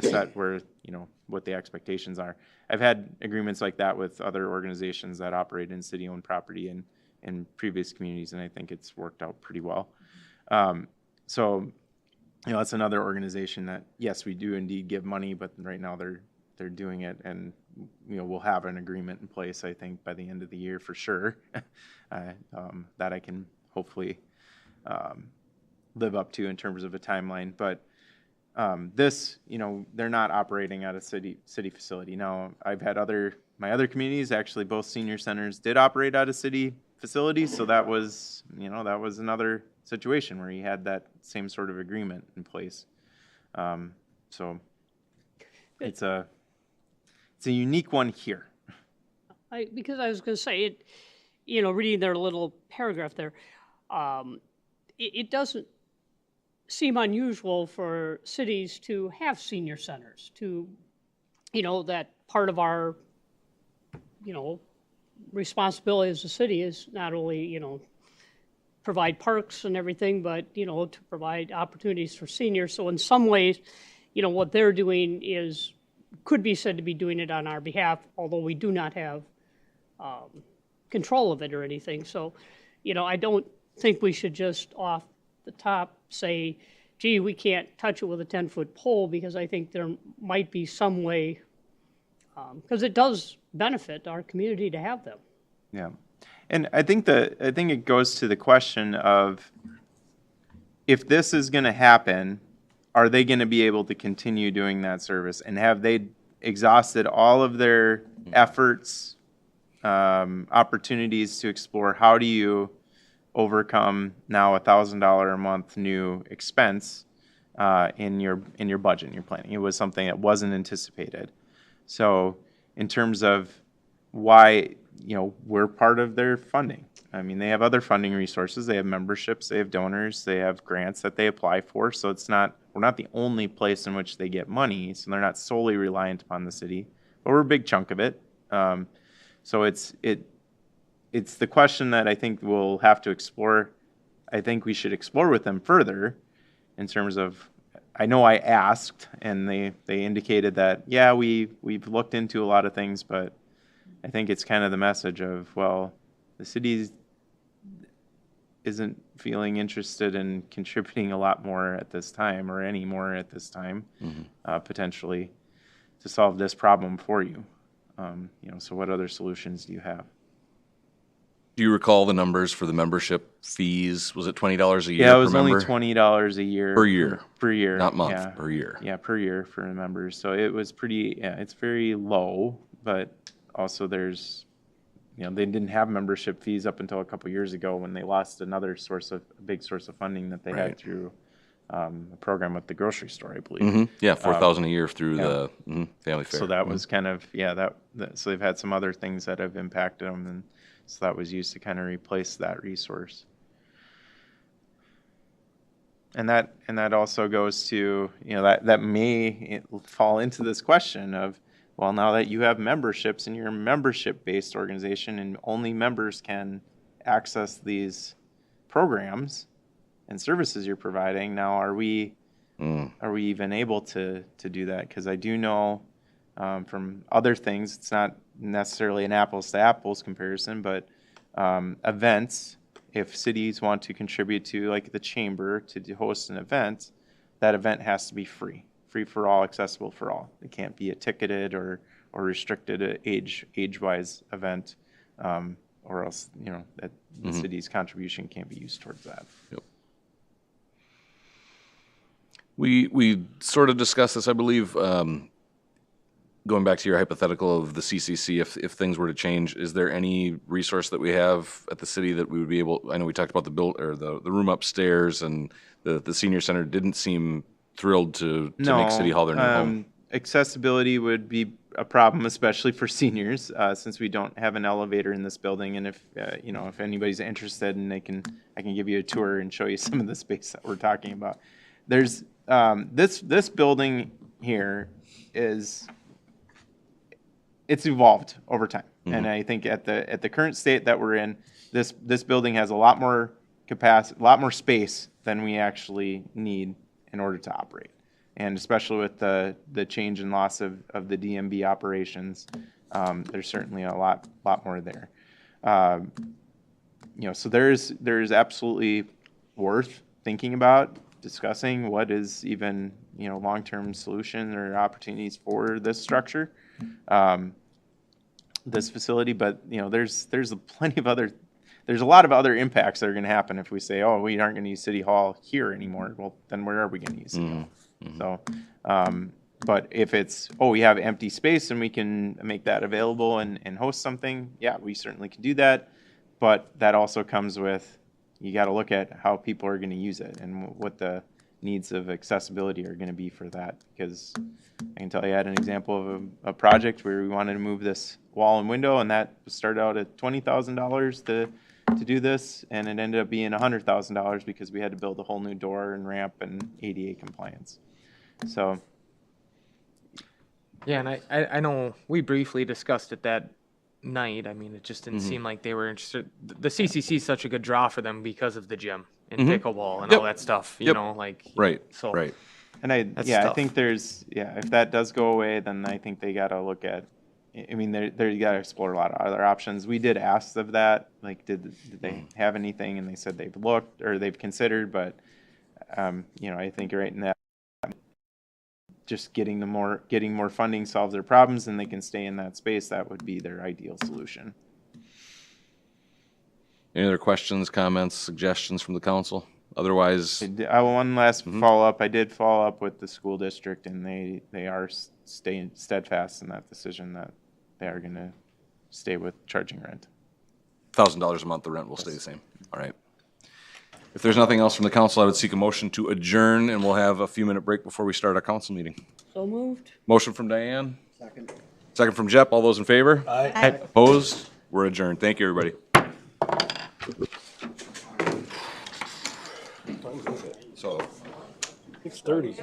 set where, what the expectations are. I've had agreements like that with other organizations that operate in city-owned property in previous communities, and I think it's worked out pretty well. So, that's another organization that, yes, we do indeed give money, but right now they're doing it, and we'll have an agreement in place, I think, by the end of the year for sure, that I can hopefully live up to in terms of a timeline. But this, they're not operating at a city facility. Now, I've had my other communities, actually both senior centers did operate at a city facility, so that was another situation where you had that same sort of agreement in place. So it's a unique one here. Because I was going to say it, reading their little paragraph there, it doesn't seem unusual for cities to have senior centers, to, that part of our, responsibility as a city is not only, provide parks and everything, but, to provide opportunities for seniors. So in some ways, what they're doing could be said to be doing it on our behalf, although we do not have control of it or anything. So, I don't think we should just off the top say, gee, we can't touch it with a 10-foot pole, because I think there might be some way, because it does benefit our community to have them. Yeah. And I think it goes to the question of, if this is going to happen, are they going to be able to continue doing that service? And have they exhausted all of their efforts, opportunities to explore how do you overcome now $1,000 a month new expense in your budget, in your planning? It was something that wasn't anticipated. So in terms of why, we're part of their funding. I mean, they have other funding resources. They have memberships, they have donors, they have grants that they apply for. So we're not the only place in which they get money. So they're not solely reliant upon the city, but we're a big chunk of it. So it's the question that I think we'll have to explore. I think we should explore with them further in terms of, I know I asked and they indicated that, yeah, we've looked into a lot of things, but I think it's kind of the message of, well, the city isn't feeling interested in contributing a lot more at this time, or any more at this time, potentially, to solve this problem for you. So what other solutions do you have? Do you recall the numbers for the membership fees? Was it $20 a year? Yeah, it was per only member? $20 a year. Per year. Per year. Not month, yeah. per year. Yeah, per year for the members. So it was it's very low, but also there's, they didn't have membership fees up until a couple years ago, when they lost another big source of funding that they had through a program with the grocery store, I believe. Yeah, $4,000 a year through the family fair. So that was kind of, so they've had some other things that have impacted them, and so that was used to kind of replace that resource. And that also goes to, that may fall into this question of, well, now that you have memberships and you're a membership-based organization and only members can access these programs and services you're providing, now are we even able to do that? Because I do know from other things, it's not necessarily an apples-to-apples comparison, but events, if cities want to contribute to, like the chamber, to host an event, that event has to be free for all, accessible for all. It can't be a ticketed or restricted age-wise event, or else, that the city's contribution can't be used towards that. Yep. We sort of discussed this, I believe, going back to your hypothetical of the CCC, if things were to change, is there any resource that we have at the city that we would be able? I know we talked about the room upstairs, and the senior center didn't seem thrilled to make City Hall their new home. Accessibility would be a problem, especially for seniors, since we don't have an elevator in this building. And if anybody's interested, and I can give you a tour and show you some of the space that we're talking about. There's this building here it's evolved over time, and I think at the current state that we're in, this building has a lot more capacity, a lot more space than we actually need in order to operate. And especially with the change and loss of the DMB operations, there's certainly a lot more there. So there's absolutely worth thinking about, discussing what is even, long-term solution or opportunities for this structure, this facility. But, there's a lot of other impacts that are going to happen if we say, oh, we aren't going to use City Hall here anymore. Well, then where are we going to use City Hall? So, but if it's, we have empty space and we can make that available and host something, yeah, we certainly can do that. But that also comes with, you got to look at how people are going to use it and what the needs of accessibility are going to be for that. Because I can tell you, I had an example of a project where we wanted to move this wall and window, and that started out at $20,000 to do this, and it ended up being $100,000 because we had to build a whole new door and ramp and ADA compliance. So, Yeah, and I know we briefly discussed it that night. I mean, it just didn't seem like they were interested. The CCC is such a good draw for them because of the gym and pickleball and all that stuff. You Yep. know, like Right, So right. and I tough. think if that does go away, then I think they got to look at. I mean, you got to explore a lot of other options. We did ask of that, like, did they have anything, and they said they've looked or they've considered, but I think right in that, just getting more funding solves their problems, and they can stay in that space. That would be their ideal solution. Any other questions, comments, suggestions from the council? Otherwise, One last follow-up. I did follow up with the school district, and they are staying steadfast in that decision that they are going to stay with charging rent. $1,000 a month, the rent will stay the same. All right. If there's nothing else from the council, I would seek a motion to adjourn, and we'll have a few-minute break before we start our council meeting. So moved? Motion from Diane. Second from Jep. All those in favor? Aye. Opposed? We're adjourned. Thank you, everybody. So. 6:30.